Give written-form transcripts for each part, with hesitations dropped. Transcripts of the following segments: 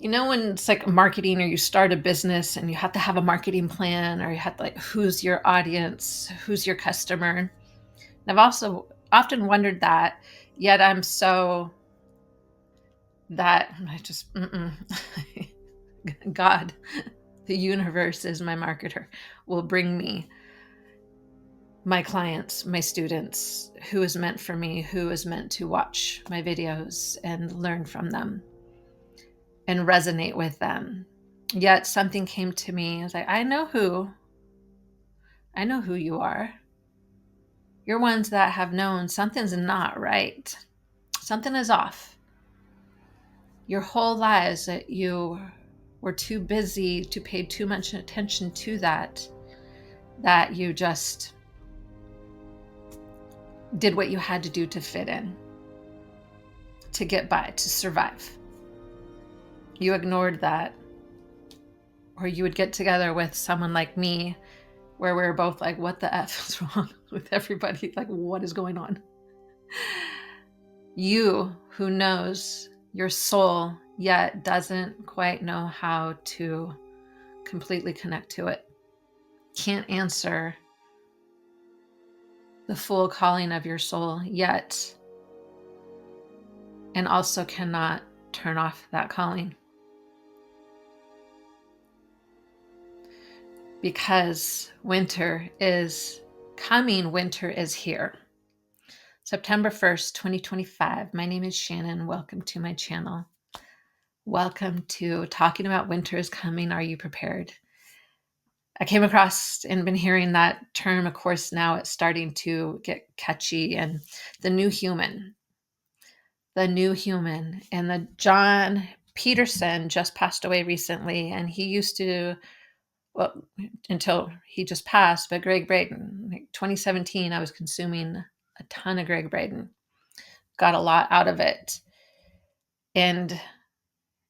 When it's like marketing or you start a business and you have to have a marketing plan, or you have to, like, who's your audience, who's your customer? And I've also often wondered that, yet I'm so that I just, God, the universe is my marketer, will bring me my clients, my students, who is meant for me, who is meant to watch my videos and learn from them and resonate with them. Yet something came to me. I was like, I know who you are. You're ones that have known something's not right. Something is off. Your whole lives that you were too busy to pay too much attention to that you just did what you had to do to fit in, to get by, to survive. You ignored that. Or you would get together with someone like me where we're both like, what the F is wrong with everybody? Like, what is going on? You who knows your soul, yet doesn't quite know how to completely connect to it, can't answer the full calling of your soul yet, and also cannot turn off that calling. Because winter is coming, winter is here. September 1st, 2025. My name is Shannon. Welcome to my channel. Welcome to Talking About Winter is Coming. Are you prepared? I came across and been hearing that term. Of course, now it's starting to get catchy, and the new human. And the John Peterson just passed away recently, and he used to, well, until he just passed, but Greg Braden, like 2017, I was consuming a ton of Greg Braden. Got a lot out of it. And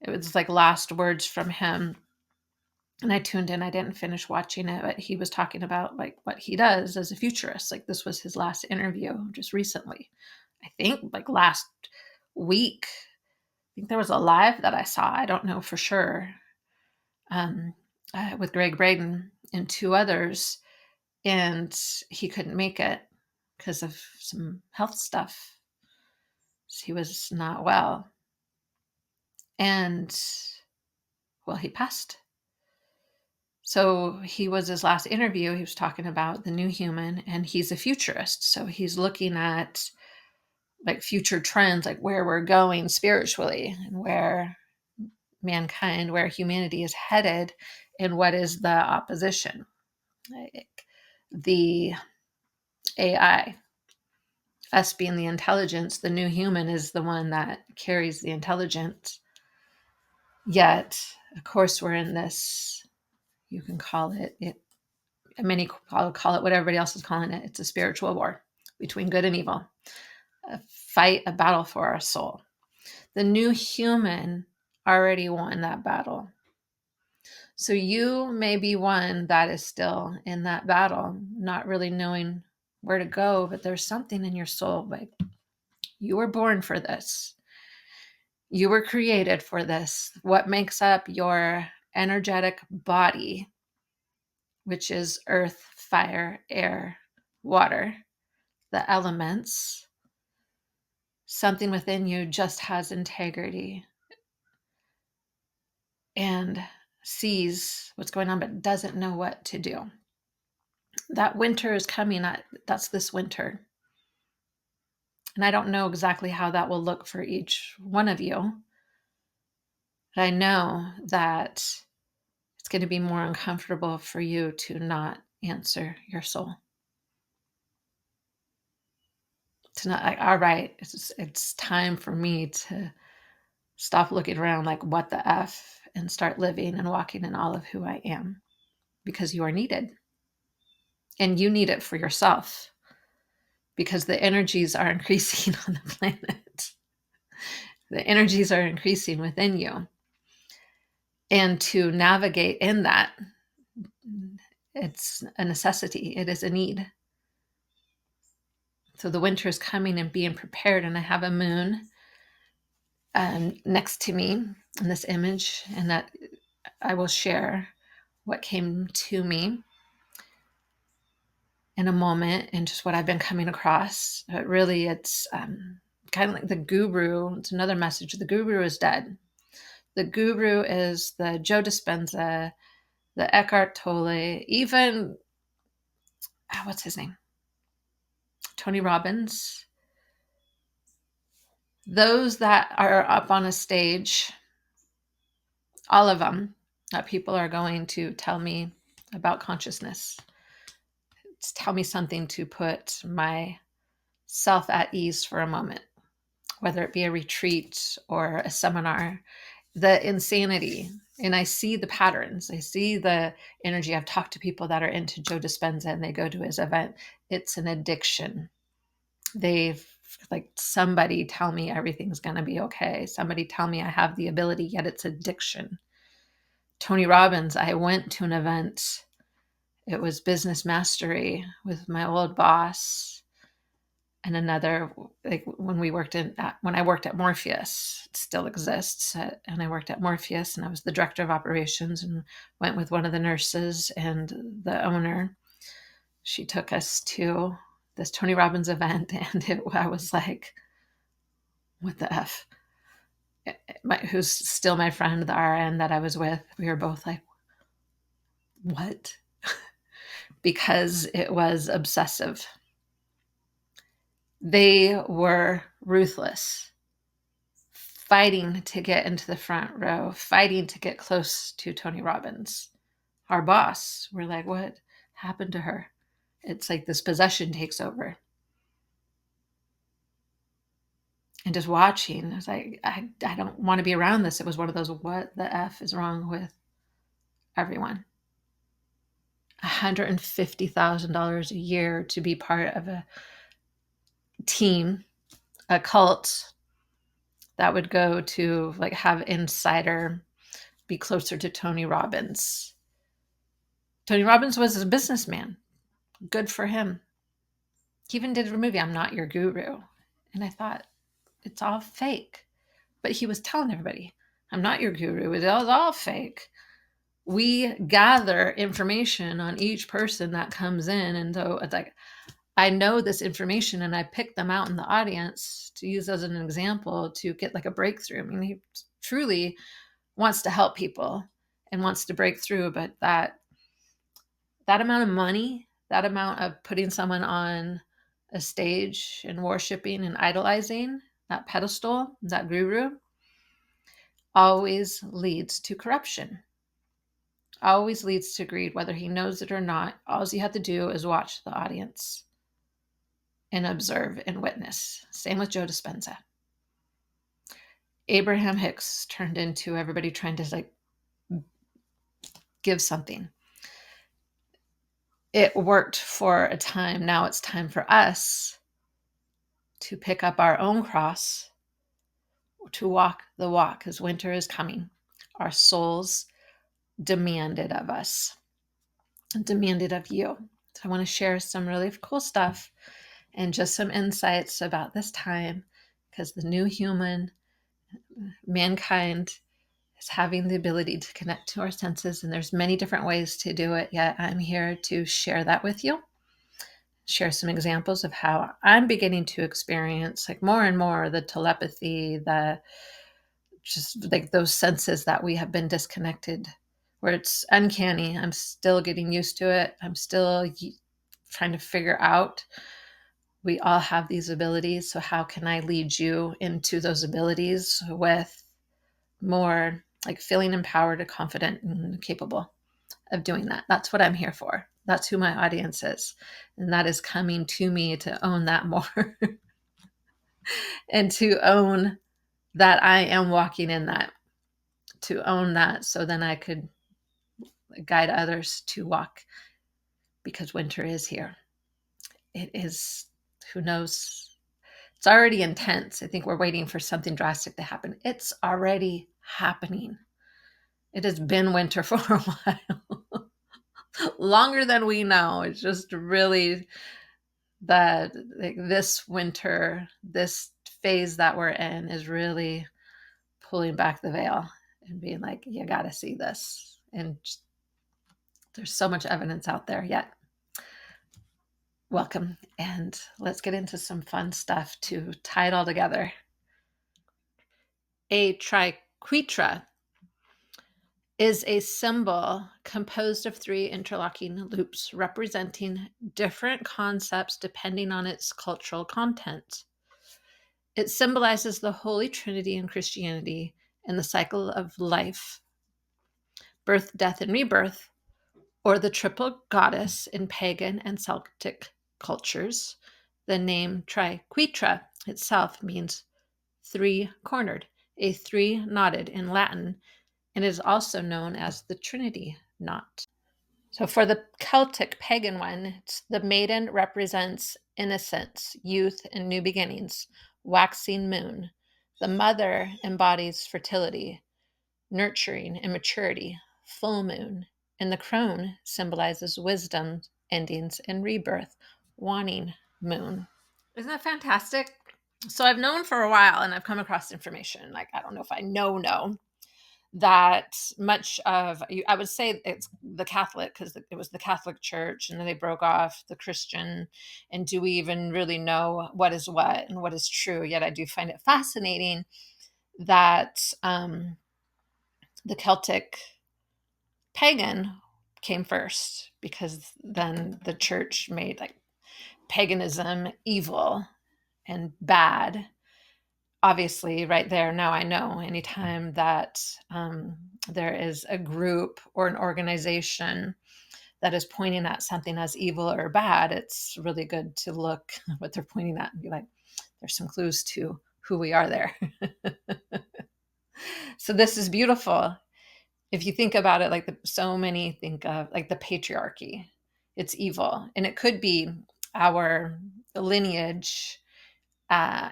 it was like last words from him. And I tuned in. I didn't finish watching it, but he was talking about like what he does as a futurist. Like, this was his last interview just recently. I think like last week. I think there was a live that I saw. I don't know for sure. With Greg Braden and two others. And he couldn't make it because of some health stuff. He was not well. And, well, he passed. So he was his last interview. He was talking about the new human, and he's a futurist. So he's looking at like future trends, like where we're going spiritually and where mankind, where humanity is headed, and what is the opposition. Like the AI, us being the intelligence, the new human is the one that carries the intelligence. Yet, of course, we're in this, you can call it, many call it what everybody else is calling it. It's a spiritual war between good and evil, a fight, a battle for our soul. The new human already won that battle. So you may be one that is still in that battle, not really knowing where to go, but there's something in your soul. Like, you were born for this. You were created for this. What makes up your energetic body, which is earth, fire, air, water, the elements, something within you just has integrity and sees what's going on, but doesn't know what to do. That winter is coming. That's this winter. And I don't know exactly how that will look for each one of you. But I know that it's going to be more uncomfortable for you to not answer your soul. To not, like, all right, it's time for me to stop looking around like, what the F, and start living and walking in all of who I am, because you are needed. And you need it for yourself, because the energies are increasing on the planet. The energies are increasing within you. And to navigate in that, it's a necessity. It is a need. So the winter is coming, and being prepared. And I have a moon next to me. in this image, and that I will share what came to me in a moment and just what I've been coming across. But really, it's kind of like the guru. It's another message. The guru is dead. The guru is the Joe Dispenza, the Eckhart Tolle, even, what's his name? Tony Robbins. Those that are up on a stage, all of them, that people are going to tell me about consciousness. Tell me something to put myself at ease for a moment, whether it be a retreat or a seminar. The insanity, and I see the patterns. I see the energy. I've talked to people that are into Joe Dispenza and they go to his event. It's an addiction. They've like, somebody tell me everything's going to be okay. Somebody tell me I have the ability, yet it's addiction. Tony Robbins, I went to an event. It was Business Mastery with my old boss and another, like when I worked at Morpheus. It still exists. And I worked at Morpheus and I was the director of operations and went with one of the nurses and the owner. She took us to this Tony Robbins event, and I was like, what the F? Who's still my friend, the RN that I was with, we were both like, what? Because it was obsessive. They were ruthless, fighting to get into the front row, fighting to get close to Tony Robbins. Our boss, we're like, what happened to her? It's like this possession takes over. And just watching, I was like, I don't want to be around this. It was one of those, what the F is wrong with everyone? $150,000 a year to be part of a team, a cult that would go to like have insider, be closer to Tony Robbins. Tony Robbins was a businessman. Good for him. He even did a movie, I'm Not Your Guru. And I thought, it's all fake. But he was telling everybody, I'm not your guru. It was all fake. We gather information on each person that comes in. And so it's like, I know this information and I pick them out in the audience to use as an example to get like a breakthrough. I mean, he truly wants to help people and wants to break through, but that amount of money, that amount of putting someone on a stage and worshiping and idolizing that pedestal, that guru, always leads to corruption, always leads to greed, whether he knows it or not. All you have to do is watch the audience and observe and witness. Same with Joe Dispenza. Abraham Hicks turned into everybody trying to like give something. It worked for a time. Now it's time for us to pick up our own cross, to walk the walk, because winter is coming. Our souls demand it of us, demand it of you. So I want to share some really cool stuff and just some insights about this time, because the new human, mankind, is having the ability to connect to our senses, and there's many different ways to do it. Yet I'm here to share that with you, share some examples of how I'm beginning to experience like more and more the telepathy, the just like those senses that we have been disconnected, where it's uncanny. I'm still getting used to it. I'm still trying to figure out. We all have these abilities. So how can I lead you into those abilities with more like feeling empowered and confident and capable of doing that? That's what I'm here for. That's who my audience is. And that is coming to me to own that more and to own that I am walking in that, to own that, so then I could guide others to walk, because winter is here. It is, who knows? It's already intense. I think we're waiting for something drastic to happen. It's already happening. It has been winter for a while, longer than we know. It's just really that like this winter, this phase that we're in is really pulling back the veil. and being like, you got to see this. And there's so much evidence out there yet. Welcome. And let's get into some fun stuff to tie it all together. A triquetra is a symbol composed of 3 interlocking loops representing different concepts depending on its cultural content. It symbolizes the Holy Trinity in Christianity and the cycle of life, birth, death, and rebirth, or the triple goddess in pagan and Celtic cultures. The name triquetra itself means 3-cornered, a 3 knotted in Latin, and is also known as the Trinity knot. So for the Celtic pagan one, the maiden represents innocence, youth, and new beginnings, waxing moon. The mother embodies fertility, nurturing, and maturity, full moon. And the crone symbolizes wisdom, endings, and rebirth, waning moon. Isn't that fantastic? So I've known for a while, and I've come across information, like, I don't know if I know, that much of, I would say it's the Catholic, because it was the Catholic Church, and then they broke off the Christian. And do we even really know what is what and what is true? Yet I do find it fascinating that the Celtic pagan came first, because then the church made like paganism evil and bad. Obviously, right there, now I know anytime that there is a group or an organization that is pointing at something as evil or bad, it's really good to look what they're pointing at and be like, there's some clues to who we are there. So this is beautiful. If you think about it, like so many think of like the patriarchy, it's evil. And it could be our lineage,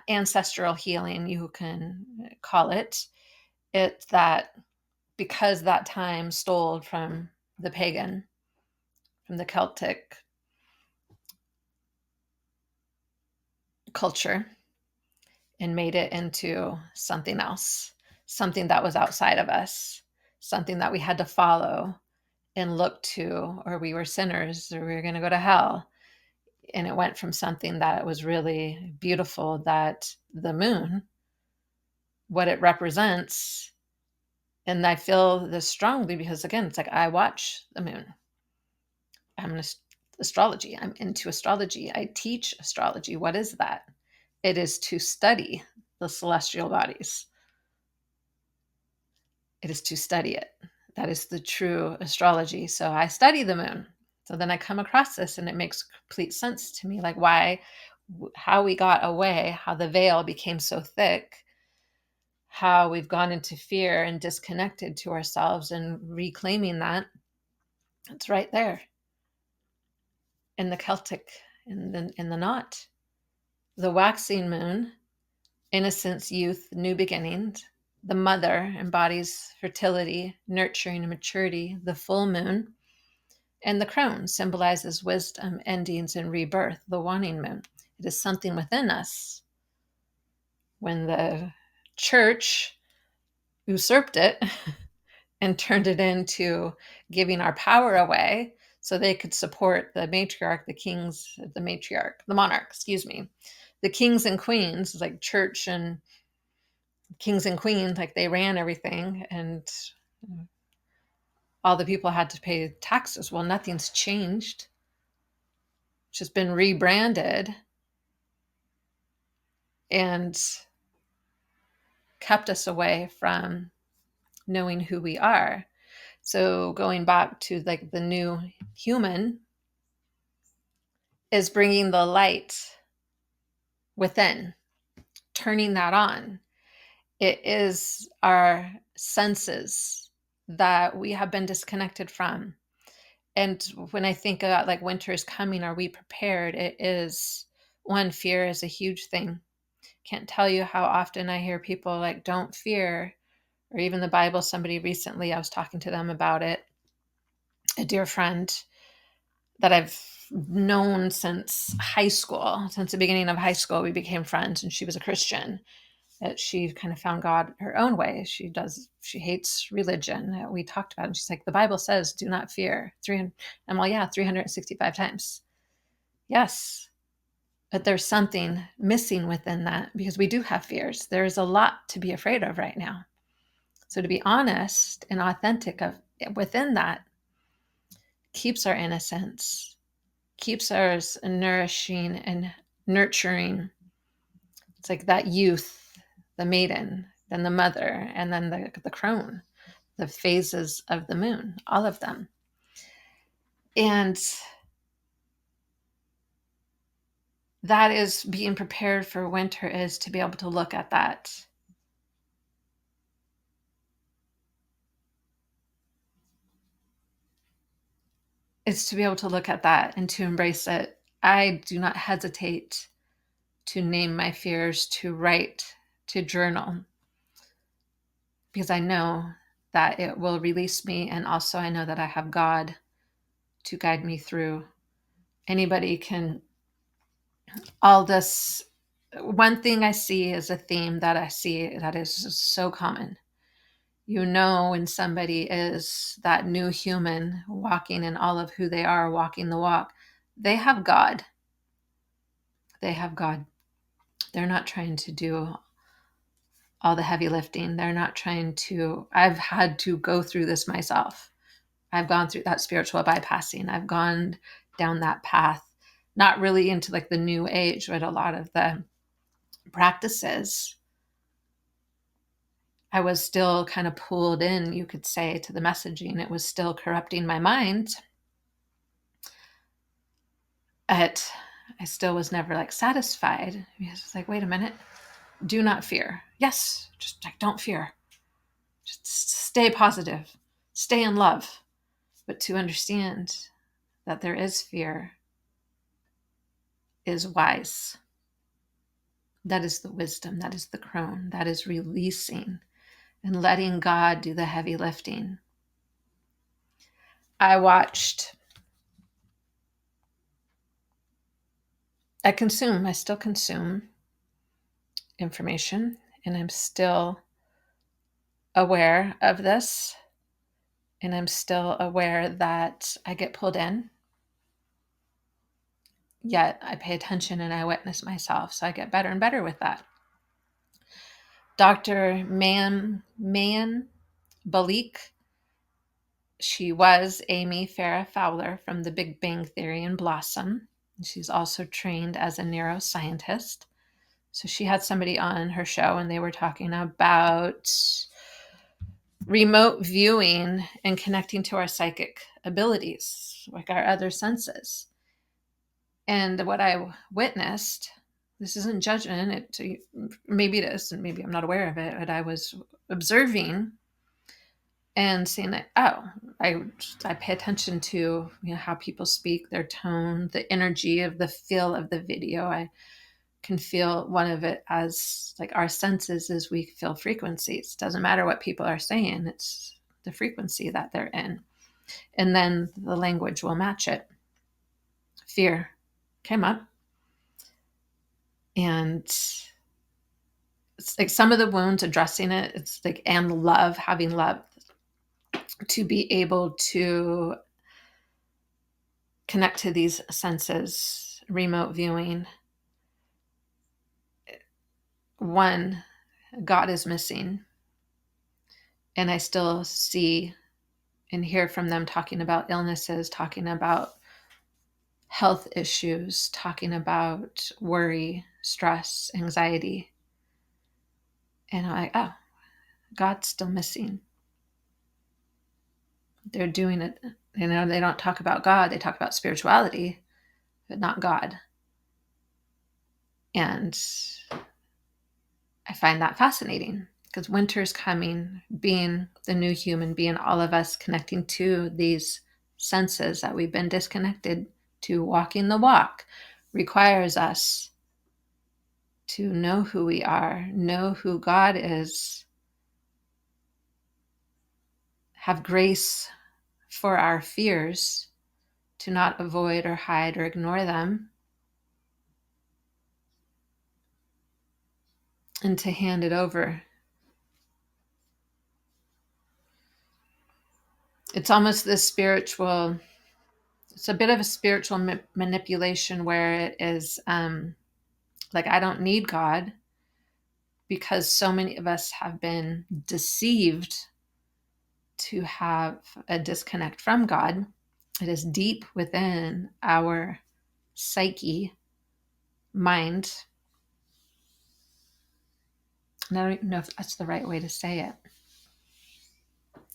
ancestral healing, you can call it. It's that because that time stole from the pagan, from the Celtic culture, and made it into something else, something that was outside of us, something that we had to follow and look to, or we were sinners, or we were going to go to hell. And it went from something that was really beautiful, that the moon, what it represents. And I feel this strongly because, again, it's like I watch the moon. I'm an astrology. I'm into astrology. I teach astrology. What is that? It is to study the celestial bodies. It is to study it. That is the true astrology. So I study the moon. So then I come across this and it makes complete sense to me, like why, how we got away, how the veil became so thick, how we've gone into fear and disconnected to ourselves, and reclaiming that. It's right there in the Celtic, in the knot. The waxing moon, innocence, youth, new beginnings. The mother embodies fertility, nurturing, and maturity. The full moon. And the crone symbolizes wisdom, endings, and rebirth, the waning moon. It is something within us. When the church usurped it and turned it into giving our power away so they could support the matriarch, the monarch, the kings and queens, like church and kings and queens, like they ran everything, and all the people had to pay taxes. Well, nothing's changed. It's just been rebranded and kept us away from knowing who we are. So going back to like the new human is bringing the light within, turning that on. It is our senses that we have been disconnected from. And when I think about like winter is coming, are we prepared? It is, one, fear is a huge thing. Can't tell you how often I hear people like, don't fear, or even the Bible. Somebody recently, I was talking to them about it, a dear friend that I've known since high school. Since the beginning of high school, we became friends, and she was a Christian. She kind of found God her own way. She hates religion. We talked about it. And she's like, the Bible says, do not fear. And well, yeah, 365 times. Yes. But there's something missing within that because we do have fears. There's a lot to be afraid of right now. So to be honest and authentic within that keeps our innocence, keeps us nourishing and nurturing. It's like that youth, the maiden, then the mother, and then the crone, the phases of the moon, all of them. And that is being prepared for winter, is to be able to look at that. It's to be able to look at that and to embrace it. I do not hesitate to name my fears, to write, to journal, because I know that it will release me. And also I know that I have God to guide me through. Anybody can, all this. One thing I see is a theme that I see that is so common. You know, when somebody is that new human walking in all of who they are, walking the walk, they have God. They have God. They're not trying to do all the heavy lifting. They're not trying to, I've had to go through this myself. I've gone through that spiritual bypassing. I've gone down that path, not really into like the new age, but a lot of the practices. I was still kind of pulled in, you could say, to the messaging. It was still corrupting my mind. But I still was never like satisfied. It's like, wait a minute, do not fear. Yes, just like, don't fear. Just stay positive, stay in love. But to understand that there is fear is wise. That is the wisdom. That is the crone. That is releasing and letting God do the heavy lifting. I still consume information, and I'm still aware of this, and I'm still aware that I get pulled in, yet I pay attention and I witness myself, so I get better and better with that. Dr. Mayan Balik, she was Amy Farrah Fowler from the Big Bang Theory and Blossom. She's also trained as a neuroscientist. So she had somebody on her show and they were talking about remote viewing and connecting to our psychic abilities, like our other senses. And what I witnessed, this isn't judgment, maybe it is, and maybe I'm not aware of it, but I was observing and seeing that, I pay attention to, how people speak, their tone, the energy of the feel of the video. I can feel one of it as like our senses is we feel frequencies. Doesn't matter what people are saying, it's the frequency that they're in. And then the language will match it. Fear came up. And it's like some of the wounds, addressing it, it's like, and love, having love to be able to connect to these senses, remote viewing. One, God is missing. And I still see and hear from them talking about illnesses, talking about health issues, talking about worry, stress, anxiety. And I'm like, oh, God's still missing. They're doing it. They don't talk about God. They talk about spirituality, but not God. And I find that fascinating because winter's coming, being the new human, being all of us connecting to these senses that we've been disconnected to. Walking the walk requires us to know who we are, know who God is, have grace for our fears, to not avoid or hide or ignore them. and to hand it over. It's almost this spiritual, it's a bit of a spiritual manipulation where it is like, I don't need God, because so many of us have been deceived to have a disconnect from God. It is deep within our psyche, mind. And I don't even know if that's the right way to say it.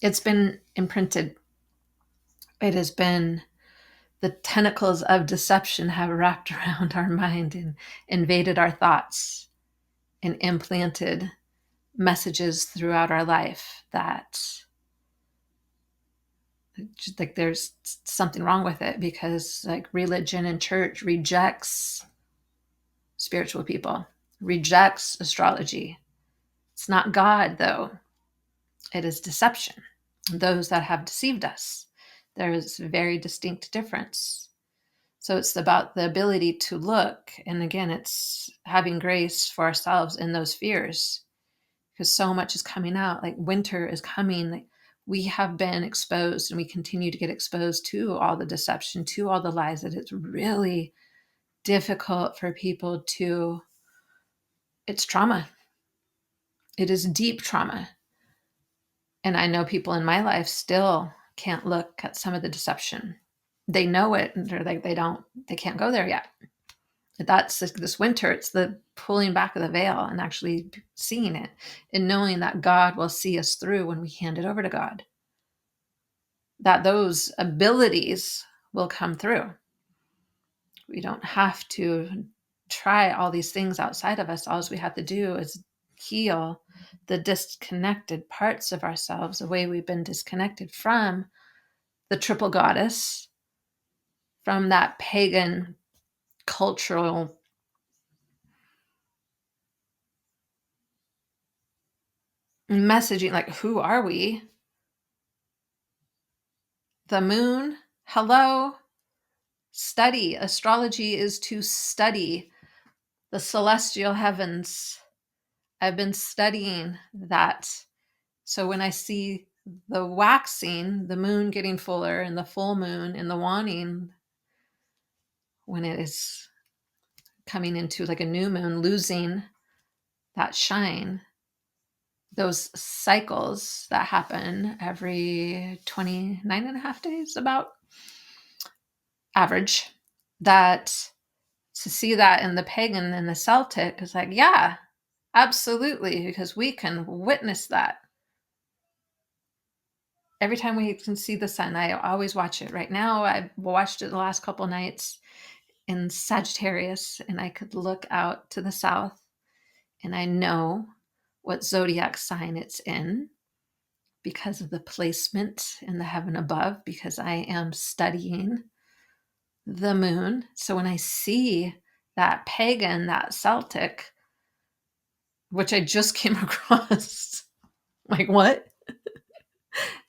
It's been imprinted. It has been, the tentacles of deception have wrapped around our mind and invaded our thoughts and implanted messages throughout our life that, just like, there's something wrong with it, because like religion and church rejects spiritual people, rejects astrology. It's not God, though. It is deception. Those that have deceived us. There is a very distinct difference. So it's about the ability to look. And again, it's having grace for ourselves in those fears, because so much is coming out. Like, winter is coming. Like, we have been exposed, and we continue to get exposed to all the deception, to all the lies, that it's really difficult for people to, it's trauma. It is deep trauma. And I know people in my life still can't look at some of the deception. They know it, and they're like, they can't go there yet. That's this winter. It's the pulling back of the veil and actually seeing it and knowing that God will see us through when we hand it over to God. That those abilities will come through. We don't have to try all these things outside of us. All we have to do is heal the disconnected parts of ourselves, the way we've been disconnected from the triple goddess, from that pagan cultural messaging. Like, who are we? The moon? Hello? Study. Astrology is to study the celestial heavens. I've been studying that. So when I see the waxing, the moon getting fuller, and the full moon and the waning, when it is coming into like a new moon, losing that shine, those cycles that happen every 29 and a half days, about average, that to see that in the pagan and the Celtic is like, yeah, absolutely, because we can witness that. Every time we can see the sun, I always watch it. Right now, I've watched it the last couple nights in Sagittarius, and I could look out to the south, and I know what zodiac sign it's in because of the placement in the heaven above, because I am studying the moon. So when I see that pagan, that Celtic, which I just came across, like, what?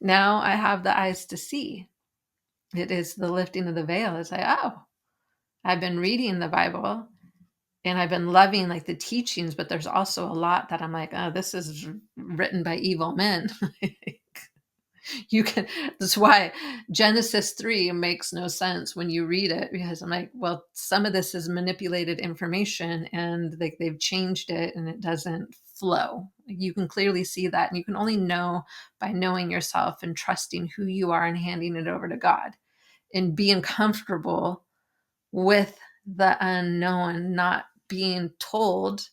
Now I have the eyes to see. It is the lifting of the veil. It's like, oh, I've been reading the Bible and I've been loving like the teachings, but there's also a lot that I'm like, oh, this is written by evil men. You can, that's why Genesis 3 makes no sense when you read it, because I'm like, well, some of this is manipulated information, and they've changed it and it doesn't flow. You can clearly see that, and you can only know by knowing yourself and trusting who you are and handing it over to God and being comfortable with the unknown, not being told.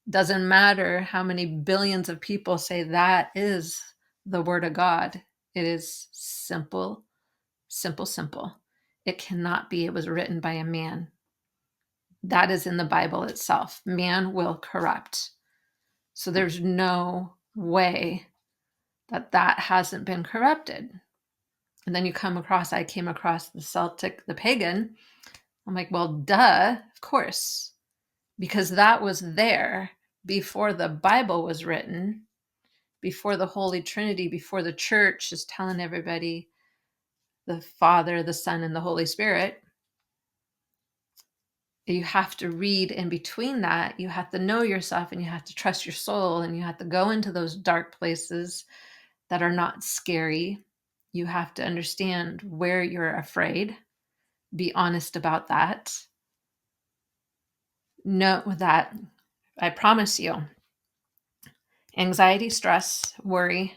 Doesn't matter how many billions of people say that is the word of God. It is simple, simple, simple. It cannot be. It was written by a man. That is in the Bible itself. Man will corrupt. So there's no way that that hasn't been corrupted. And then I came across the Celtic, the pagan. I'm like, well, duh, of course, because that was there before the Bible was written, before the Holy Trinity, before the church is telling everybody the Father, the Son, and the Holy Spirit. You have to read in between that. You have to know yourself, and you have to trust your soul, and you have to go into those dark places that are not scary. You have to understand where you're afraid. Be honest about that. Know that I promise you, anxiety, stress, worry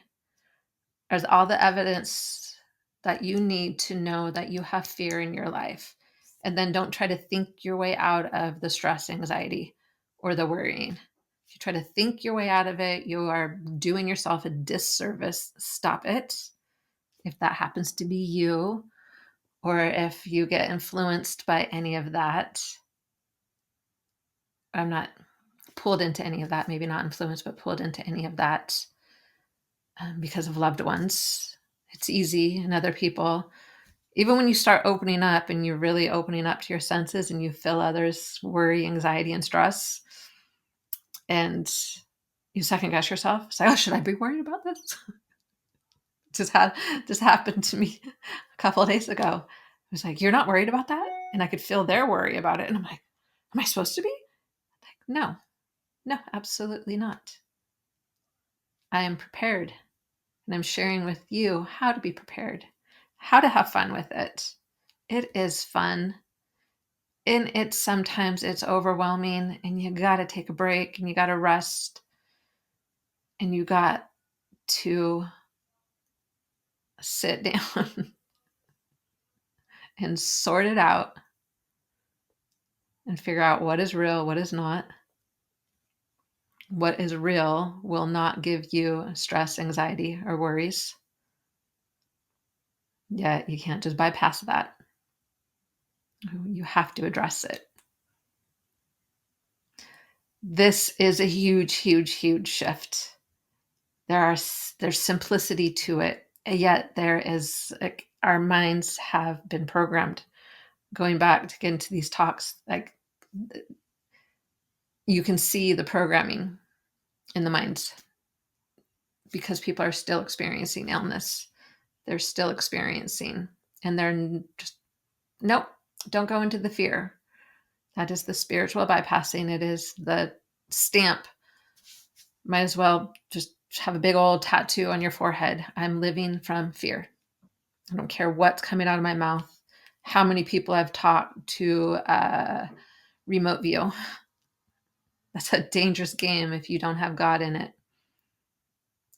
is all the evidence that you need to know that you have fear in your life. And then don't try to think your way out of the stress, anxiety, or the worrying. If you try to think your way out of it, you are doing yourself a disservice. Stop it. If that happens to be you, or if you get influenced by any of that, I'm not pulled into any of that, maybe not influenced, but pulled into any of that because of loved ones. It's easy, and other people. Even when you start opening up and you're really opening up to your senses and you feel others' worry, anxiety, and stress, and you second guess yourself, say, oh, should I be worried about this? just happened to me a couple of days ago. I was like, you're not worried about that? And I could feel their worry about it. And I'm like, am I supposed to be? Like, no, absolutely not. I am prepared. And I'm sharing with you how to be prepared, how to have fun with it. It is fun. And sometimes it's overwhelming, and you got to take a break, and you got to rest, and you got to sit down and sort it out and figure out what is real, what is not. What is real will not give you stress, anxiety, or worries. Yet you can't just bypass that. You have to address it. This is a huge, huge, huge shift. There's simplicity to it, yet there is, like, our minds have been programmed. Going back to get into these talks, like, you can see the programming in the minds because people are still experiencing illness. They're still experiencing, and they're just, nope, don't go into the fear. That is the spiritual bypassing. It is the stamp. Might as well just have a big old tattoo on your forehead. I'm living from fear. I don't care what's coming out of my mouth, how many people I've talked to remote view. That's a dangerous game if you don't have God in it.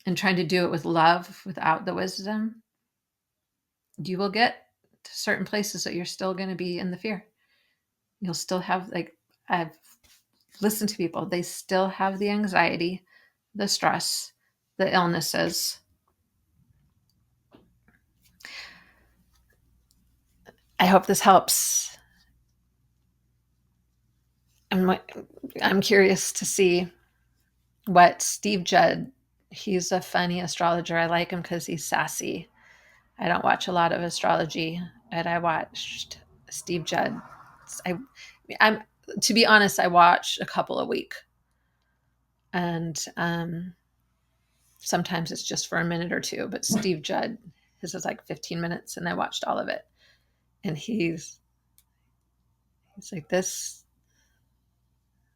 And trying to do it with love without the wisdom, you will get to certain places that you're still going to be in the fear. You'll still have, like, I've listened to people, they still have the anxiety, the stress, the illnesses. I hope this helps. I'm curious to see what Steve Judd, he's a funny astrologer. I like him because he's sassy. I don't watch a lot of astrology, but I watched Steve Judd. I'm to be honest, I watch a couple a week, and sometimes it's just for a minute or two. But Steve Judd, his is like 15 minutes, and I watched all of it. And he's like, this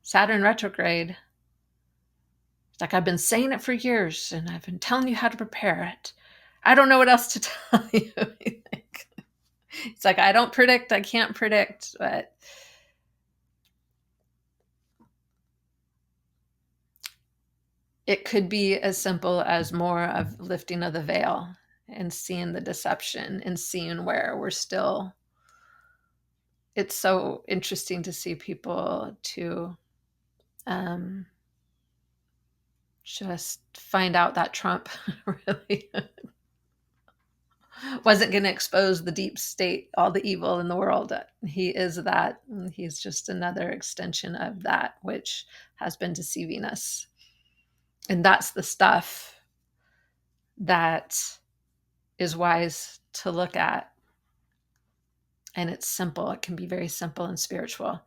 Saturn retrograde. It's like, I've been saying it for years, and I've been telling you how to prepare it. I don't know what else to tell you. It's like, I don't predict, I can't predict, but it could be as simple as more of lifting of the veil and seeing the deception and seeing where we're still. It's so interesting to see people to just find out that Trump really wasn't going to expose the deep state, all the evil in the world. He is that. He's just another extension of that, which has been deceiving us. And that's the stuff that is wise to look at. And it's simple. It can be very simple and spiritual.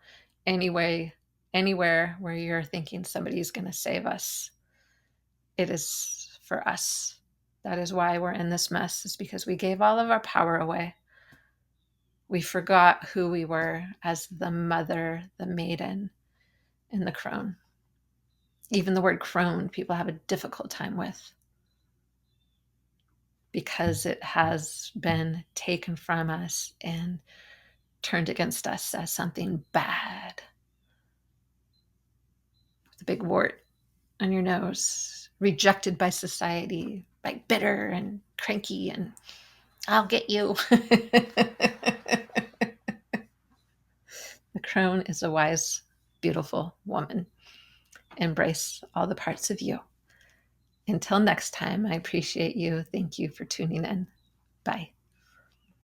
Anywhere where you're thinking somebody's going to save us, it is for us. That is why we're in this mess, is because we gave all of our power away. We forgot who we were as the mother, the maiden, and the crone. Even the word crone, people have a difficult time with because it has been taken from us and turned against us as something bad. With a big wart on your nose, rejected by society, like bitter and cranky and I'll get you. The crone is a wise, beautiful woman. Embrace all the parts of you. Until next time, I appreciate you. Thank you for tuning in. Bye.